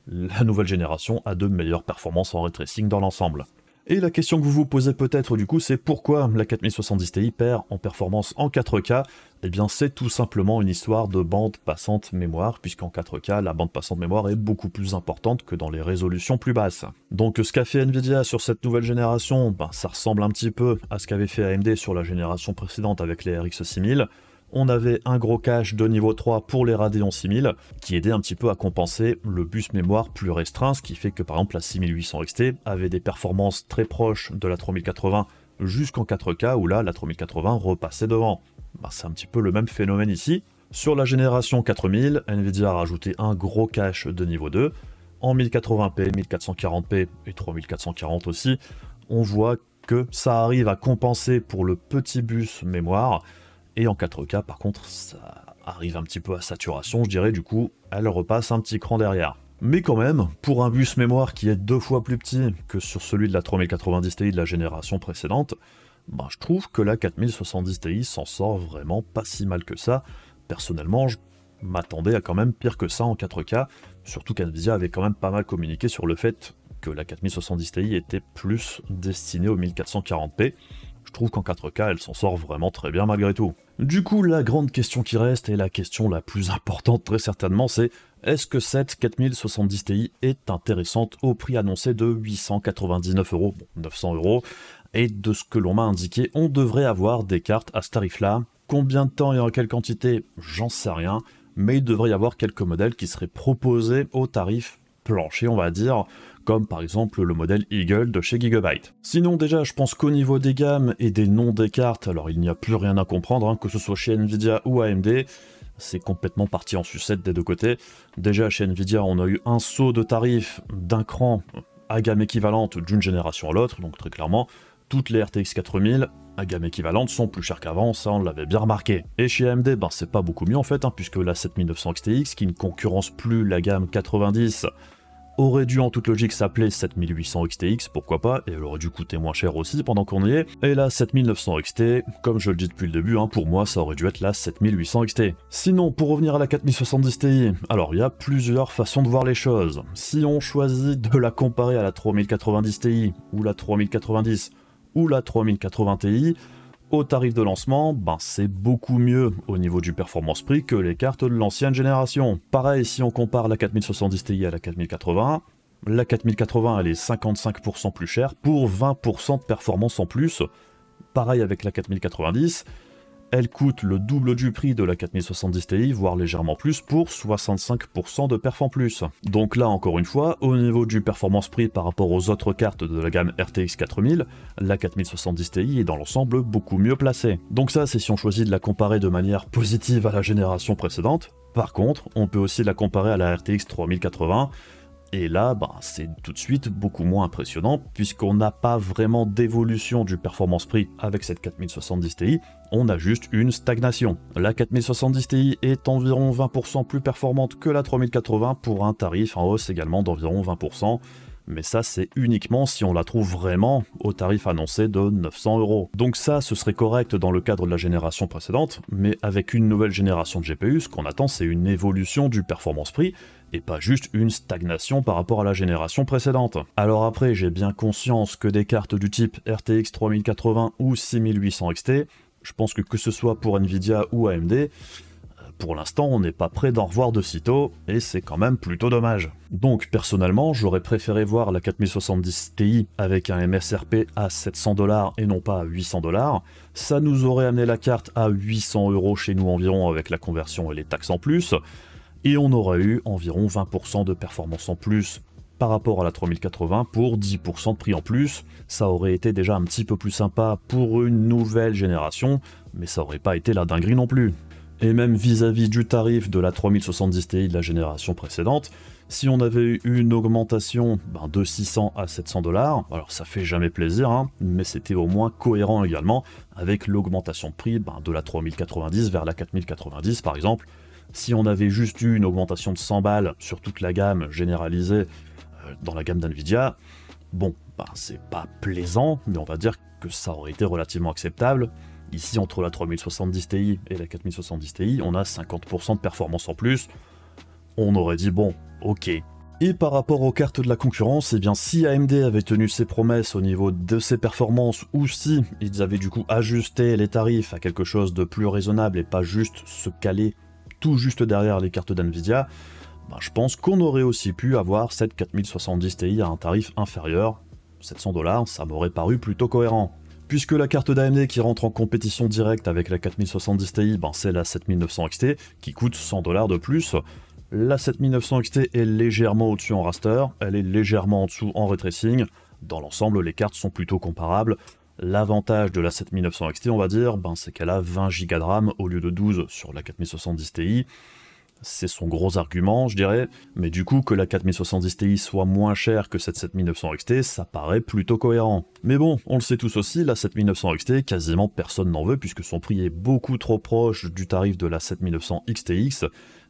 la nouvelle génération a de meilleures performances en ray tracing dans l'ensemble. Et la question que vous vous posez peut-être du coup, c'est pourquoi la 4070 Ti perd en performance en 4K? Eh bien c'est tout simplement une histoire de bande passante mémoire, puisqu'en 4K, la bande passante mémoire est beaucoup plus importante que dans les résolutions plus basses. Donc ce qu'a fait Nvidia sur cette nouvelle génération, ça ressemble un petit peu à ce qu'avait fait AMD sur la génération précédente avec les RX 6000. On avait un gros cache de niveau 3 pour les Radeon 6000, qui aidait un petit peu à compenser le bus mémoire plus restreint, ce qui fait que par exemple la 6800 XT avait des performances très proches de la 3080 jusqu'en 4K, où là la 3080 repassait devant. C'est un petit peu le même phénomène ici. Sur la génération 4000, Nvidia a rajouté un gros cache de niveau 2, en 1080p, 1440p et 3440 aussi, on voit que ça arrive à compenser pour le petit bus mémoire. Et en 4K, par contre, ça arrive un petit peu à saturation, je dirais, du coup, elle repasse un petit cran derrière. Mais quand même, pour un bus mémoire qui est 2 fois plus petit que sur celui de la 3090 Ti de la génération précédente, je trouve que la 4070 Ti s'en sort vraiment pas si mal que ça. Personnellement, je m'attendais à quand même pire que ça en 4K, surtout qu'Nvidia avait quand même pas mal communiqué sur le fait que la 4070 Ti était plus destinée au 1440p. Je trouve qu'en 4K, elle s'en sort vraiment très bien malgré tout. Du coup, la grande question qui reste, et la question la plus importante très certainement, c'est est-ce que cette 4070 Ti est intéressante au prix annoncé de 899 €, bon, 900 €, et de ce que l'on m'a indiqué, on devrait avoir des cartes à ce tarif-là. Combien de temps et en quelle quantité, j'en sais rien, mais il devrait y avoir quelques modèles qui seraient proposés au tarif plancher, on va dire, comme par exemple le modèle Eagle de chez Gigabyte. Sinon déjà, je pense qu'au niveau des gammes et des noms des cartes, alors il n'y a plus rien à comprendre, que ce soit chez Nvidia ou AMD, c'est complètement parti en sucette des deux côtés. Déjà chez Nvidia, on a eu un saut de tarif d'un cran à gamme équivalente d'une génération à l'autre, donc très clairement, toutes les RTX 4000 à gamme équivalente sont plus chères qu'avant, ça on l'avait bien remarqué. Et chez AMD, c'est pas beaucoup mieux en fait, puisque la 7900 XTX, qui ne concurrence plus la gamme 90, aurait dû en toute logique s'appeler 7800 XTX, pourquoi pas, et elle aurait dû coûter moins cher aussi pendant qu'on y est. Et la 7900 XT, comme je le dis depuis le début, pour moi ça aurait dû être la 7800 XT. Sinon, pour revenir à la 4070 Ti, alors il y a plusieurs façons de voir les choses. Si on choisit de la comparer à la 3090 Ti, ou la 3090, ou la 3080 Ti, au tarif de lancement, c'est beaucoup mieux au niveau du performance prix que les cartes de l'ancienne génération. Pareil, si on compare la 4070 Ti à la 4080, la 4080 elle est 55% plus chère pour 20% de performance en plus. Pareil avec la 4090, elle coûte le double du prix de la 4070 Ti, voire légèrement plus, pour 65% de perf en plus. Donc là, encore une fois, au niveau du performance prix par rapport aux autres cartes de la gamme RTX 4000, la 4070 Ti est dans l'ensemble beaucoup mieux placée. Donc ça, c'est si on choisit de la comparer de manière positive à la génération précédente. Par contre, on peut aussi la comparer à la RTX 3080, et là, c'est tout de suite beaucoup moins impressionnant, puisqu'on n'a pas vraiment d'évolution du performance prix avec cette 4070 Ti, on a juste une stagnation. La 4070 Ti est environ 20% plus performante que la 3080 pour un tarif en hausse également d'environ 20%, mais ça c'est uniquement si on la trouve vraiment au tarif annoncé de 900 €. Donc ça, ce serait correct dans le cadre de la génération précédente, mais avec une nouvelle génération de GPU, ce qu'on attend c'est une évolution du performance prix, et pas juste une stagnation par rapport à la génération précédente. Alors après, j'ai bien conscience que des cartes du type RTX 3080 ou 6800 XT, je pense que ce soit pour Nvidia ou AMD, pour l'instant on n'est pas prêt d'en revoir de sitôt, et c'est quand même plutôt dommage. Donc personnellement, j'aurais préféré voir la 4070 Ti avec un MSRP à 700 $ et non pas à 800 $. Ça nous aurait amené la carte à 800 € chez nous environ avec la conversion et les taxes en plus, et on aurait eu environ 20% de performance en plus par rapport à la 3080 pour 10% de prix en plus. Ça aurait été déjà un petit peu plus sympa pour une nouvelle génération, mais ça aurait pas été la dinguerie non plus. Et même vis-à-vis du tarif de la 3070 Ti de la génération précédente, si on avait eu une augmentation de 600 à 700 $, alors ça fait jamais plaisir, mais c'était au moins cohérent également avec l'augmentation de prix de la 3090 vers la 4090 par exemple. Si on avait juste eu une augmentation de 100 balles sur toute la gamme généralisée dans la gamme d'Nvidia, bon, c'est pas plaisant, mais on va dire que ça aurait été relativement acceptable. Ici, entre la 3070 Ti et la 4070 Ti, on a 50% de performance en plus. On aurait dit, bon, ok, Et par rapport aux cartes de la concurrence, eh bien si AMD avait tenu ses promesses au niveau de ses performances, ou si ils avaient du coup ajusté les tarifs à quelque chose de plus raisonnable et pas juste se caler tout juste derrière les cartes d'NVIDIA, ben, je pense qu'on aurait aussi pu avoir cette 4070 Ti à un tarif inférieur. 700 $, ça m'aurait paru plutôt cohérent. Puisque la carte d'AMD qui rentre en compétition directe avec la 4070 Ti, ben c'est la 7900 XT qui coûte 100 $ de plus. La 7900 XT est légèrement au-dessus en raster, elle est légèrement en dessous en ray tracing. Dans l'ensemble, les cartes sont plutôt comparables. L'avantage de la 7900 XT, on va dire, ben c'est qu'elle a 20 Go de RAM au lieu de 12 sur la 4070 Ti. C'est son gros argument, je dirais, mais du coup que la 4070 Ti soit moins chère que cette 7900 XT, ça paraît plutôt cohérent. Mais bon, on le sait tous aussi, la 7900 XT, quasiment personne n'en veut puisque son prix est beaucoup trop proche du tarif de la 7900 XTX,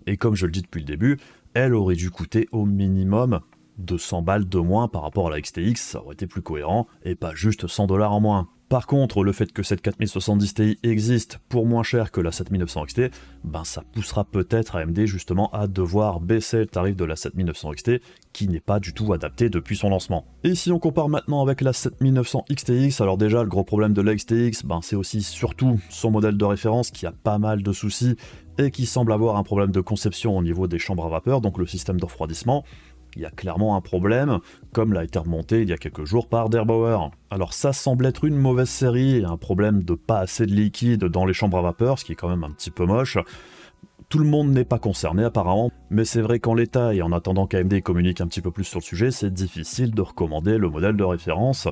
et comme je le dis depuis le début, elle aurait dû coûter au minimum 200 balles de moins par rapport à la XTX, ça aurait été plus cohérent, et pas juste 100 $ en moins. Par contre, le fait que cette 4070 Ti existe pour moins cher que la 7900 XT, ben ça poussera peut-être AMD justement à devoir baisser le tarif de la 7900 XT, qui n'est pas du tout adapté depuis son lancement. Et si on compare maintenant avec la 7900 XTX, alors déjà le gros problème de la XTX, ben c'est aussi surtout son modèle de référence qui a pas mal de soucis et qui semble avoir un problème de conception au niveau des chambres à vapeur, donc le système de refroidissement. Il y a clairement un problème, comme l'a été remonté il y a quelques jours par Derbauer. Alors ça semble être une mauvaise série, et un problème de pas assez de liquide dans les chambres à vapeur, ce qui est quand même un petit peu moche. Tout le monde n'est pas concerné apparemment, mais c'est vrai qu'en l'état et en attendant qu'AMD communique un petit peu plus sur le sujet, c'est difficile de recommander le modèle de référence.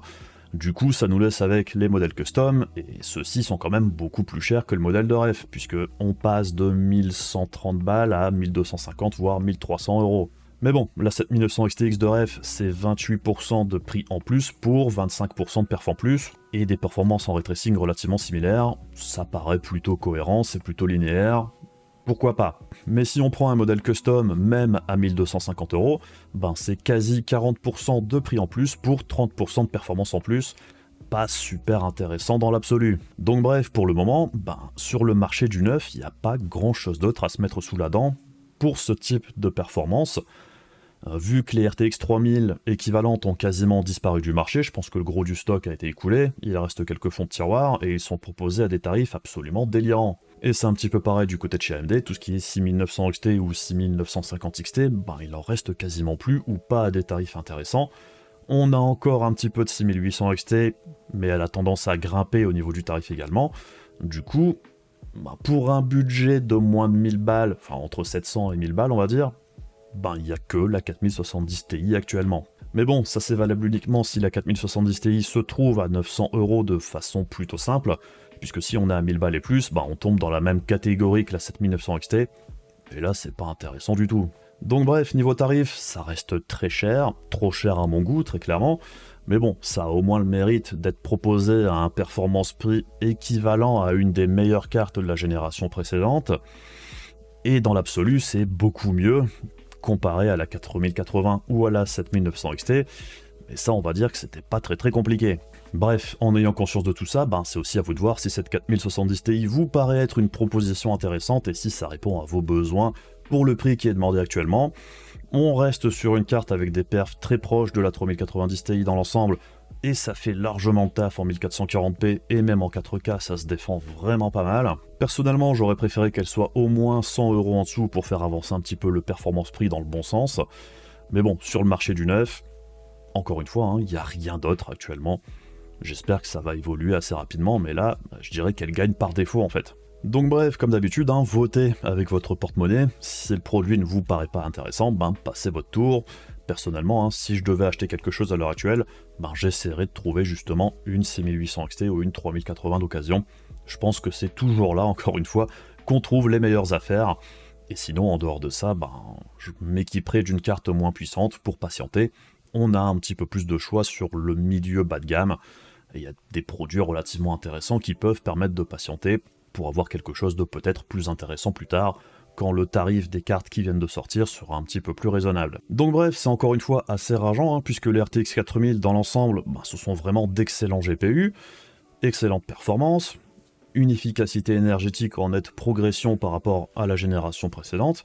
Du coup, ça nous laisse avec les modèles custom, et ceux-ci sont quand même beaucoup plus chers que le modèle de ref, puisque on passe de 1130 balles à 1250 voire 1300 €. Mais bon, la 7900 XTX de ref, c'est 28% de prix en plus pour 25% de perf en plus, et des performances en ray tracing relativement similaires, ça paraît plutôt cohérent, c'est plutôt linéaire, pourquoi pas. Mais si on prend un modèle custom, même à 1250 €, ben c'est quasi 40% de prix en plus pour 30% de performance en plus, pas super intéressant dans l'absolu. Donc bref, pour le moment, ben, sur le marché du neuf, il n'y a pas grand chose d'autre à se mettre sous la dent pour ce type de performance. Vu que les RTX 3000 équivalentes ont quasiment disparu du marché, je pense que le gros du stock a été écoulé, il reste quelques fonds de tiroir et ils sont proposés à des tarifs absolument délirants. Et c'est un petit peu pareil du côté de chez AMD, tout ce qui est 6900 XT ou 6950 XT, ben il en reste quasiment plus ou pas à des tarifs intéressants. On a encore un petit peu de 6800 XT, mais elle a tendance à grimper au niveau du tarif également. Du coup, ben pour un budget de moins de 1000 balles, enfin entre 700 et 1000 balles on va dire, ben il n'y a que la 4070 Ti actuellement. Mais bon, ça c'est valable uniquement si la 4070 Ti se trouve à 900 € de façon plutôt simple, puisque si on est à 1000 balles et plus, ben on tombe dans la même catégorie que la 7900 XT, et là c'est pas intéressant du tout. Donc bref, niveau tarif, ça reste très cher, trop cher à mon goût très clairement, mais bon, ça a au moins le mérite d'être proposé à un performance-prix équivalent à une des meilleures cartes de la génération précédente, et dans l'absolu c'est beaucoup mieux comparé à la 4080 ou à la 7900 XT, mais ça on va dire que c'était pas très compliqué. Bref, en ayant conscience de tout ça, ben c'est aussi à vous de voir si cette 4070 Ti vous paraît être une proposition intéressante et si ça répond à vos besoins pour le prix qui est demandé actuellement. On reste sur une carte avec des perfs très proches de la 3090 Ti dans l'ensemble, et ça fait largement le taf en 1440p, et même en 4K ça se défend vraiment pas mal. Personnellement j'aurais préféré qu'elle soit au moins 100 € en dessous pour faire avancer un petit peu le performance prix dans le bon sens, mais bon, sur le marché du neuf, encore une fois, il n'y a rien d'autre actuellement. J'espère que ça va évoluer assez rapidement, mais là, je dirais qu'elle gagne par défaut en fait. Donc bref, comme d'habitude, votez avec votre porte-monnaie. Si le produit ne vous paraît pas intéressant, passez votre tour. Personnellement, si je devais acheter quelque chose à l'heure actuelle, j'essaierais de trouver justement une 6800 XT ou une 3080 d'occasion. Je pense que c'est toujours là, encore une fois, qu'on trouve les meilleures affaires. Et sinon, en dehors de ça, je m'équiperai d'une carte moins puissante pour patienter. On a un petit peu plus de choix sur le milieu bas de gamme. Et il y a des produits relativement intéressants qui peuvent permettre de patienter pour avoir quelque chose de peut-être plus intéressant plus tard, quand le tarif des cartes qui viennent de sortir sera un petit peu plus raisonnable. Donc bref, c'est encore une fois assez rageant, puisque les RTX 4000 dans l'ensemble, ce sont vraiment d'excellents GPU, excellente performance, une efficacité énergétique en nette progression par rapport à la génération précédente.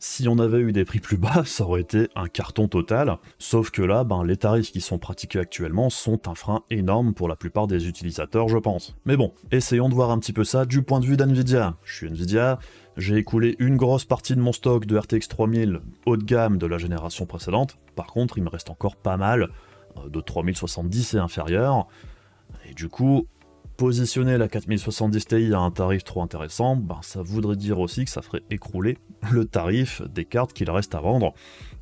Si on avait eu des prix plus bas, ça aurait été un carton total, sauf que là, les tarifs qui sont pratiqués actuellement sont un frein énorme pour la plupart des utilisateurs, je pense. Mais bon, essayons de voir un petit peu ça du point de vue d'NVIDIA. Je suis NVIDIA, j'ai écoulé une grosse partie de mon stock de RTX 3000 haut de gamme de la génération précédente, par contre il me reste encore pas mal de 3070 et inférieur, et du coup, positionner la 4070 Ti à un tarif trop intéressant, ça voudrait dire aussi que ça ferait écrouler le tarif des cartes qu'il reste à vendre.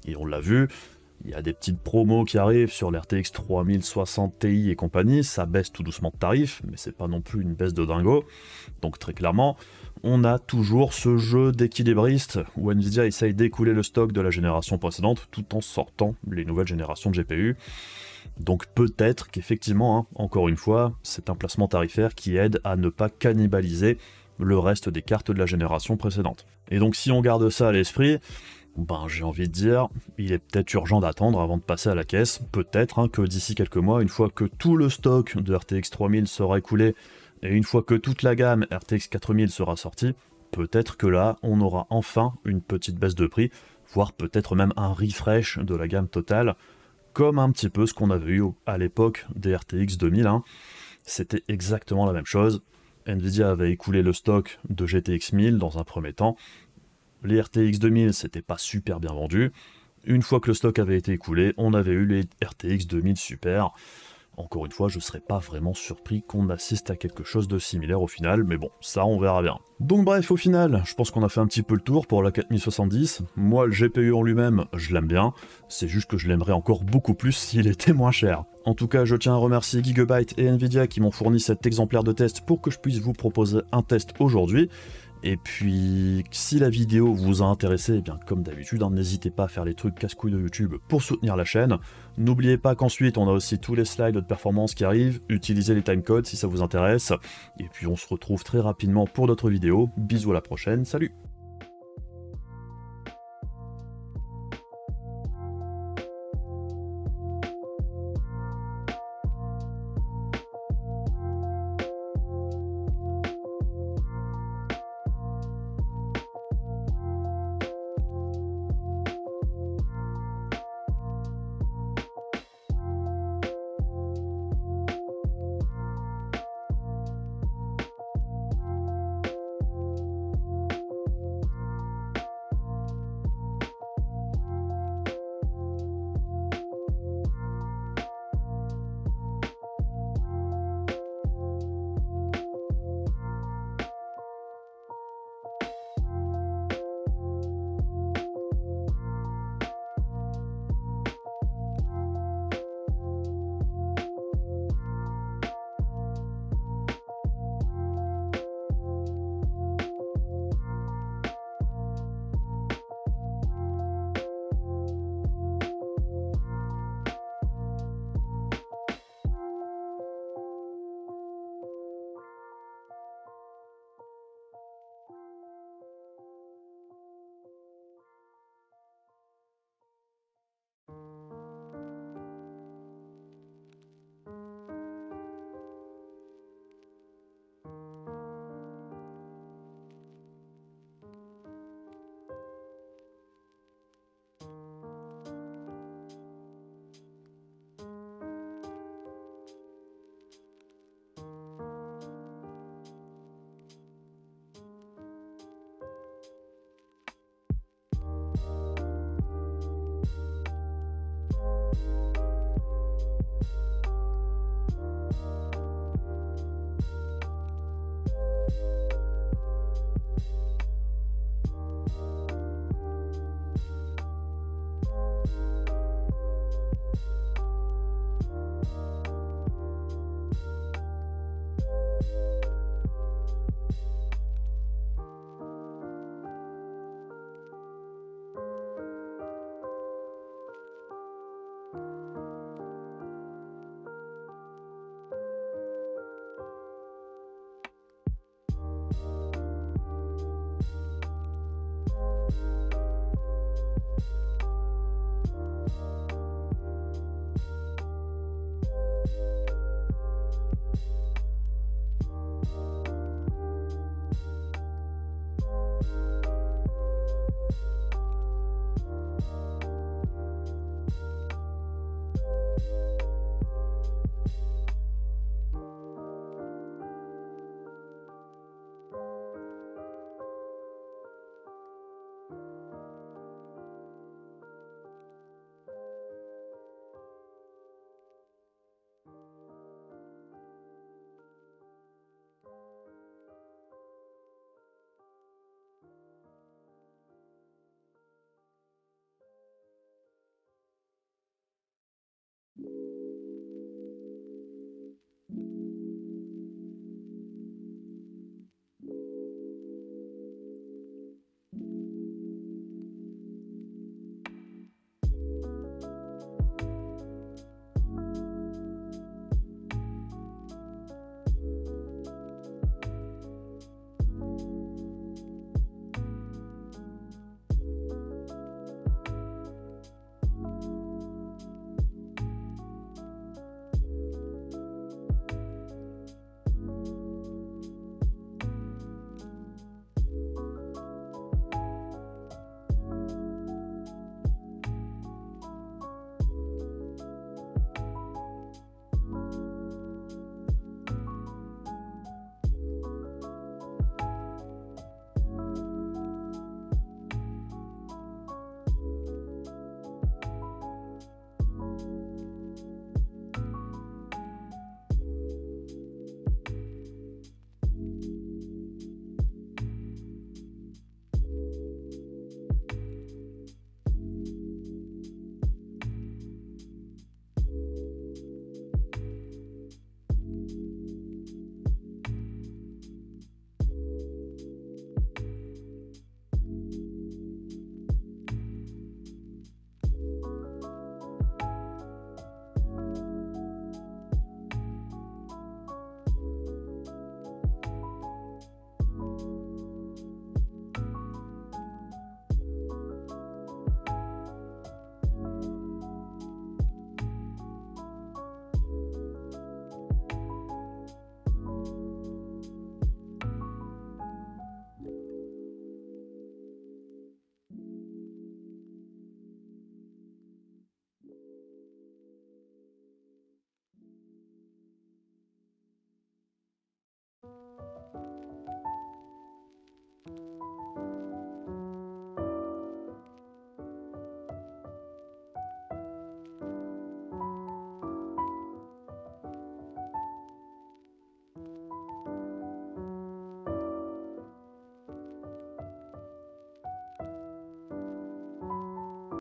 Et on l'a vu, il y a des petites promos qui arrivent sur l'RTX 3060 Ti et compagnie, ça baisse tout doucement de tarif, mais c'est pas non plus une baisse de dingo. Donc très clairement, on a toujours ce jeu d'équilibriste où Nvidia essaye d'écouler le stock de la génération précédente tout en sortant les nouvelles générations de GPU. Donc peut-être qu'effectivement, encore une fois, c'est un placement tarifaire qui aide à ne pas cannibaliser le reste des cartes de la génération précédente. Et donc si on garde ça à l'esprit, j'ai envie de dire, il est peut-être urgent d'attendre avant de passer à la caisse. Peut-être que d'ici quelques mois, une fois que tout le stock de RTX 3000 sera écoulé, et une fois que toute la gamme RTX 4000 sera sortie, peut-être que là, on aura enfin une petite baisse de prix, voire peut-être même un refresh de la gamme totale, comme un petit peu ce qu'on avait eu à l'époque des RTX 2000. C'était exactement la même chose. Nvidia avait écoulé le stock de GTX 1000 dans un premier temps. Les RTX 2000, c'était pas super bien vendu. Une fois que le stock avait été écoulé, on avait eu les RTX 2000 Super. Encore une fois, je serais pas vraiment surpris qu'on assiste à quelque chose de similaire au final, mais bon, ça on verra bien. Donc bref, au final, je pense qu'on a fait un petit peu le tour pour la 4070. Moi, le GPU en lui-même, je l'aime bien, c'est juste que je l'aimerais encore beaucoup plus s'il était moins cher. En tout cas, je tiens à remercier Gigabyte et Nvidia qui m'ont fourni cet exemplaire de test pour que je puisse vous proposer un test aujourd'hui. Et puis, si la vidéo vous a intéressé, bien comme d'habitude, n'hésitez pas à faire les trucs casse-couilles de YouTube pour soutenir la chaîne. N'oubliez pas qu'ensuite, on a aussi tous les slides de performance qui arrivent, utilisez les timecodes si ça vous intéresse. Et puis, on se retrouve très rapidement pour d'autres vidéos. Bisous à la prochaine, salut!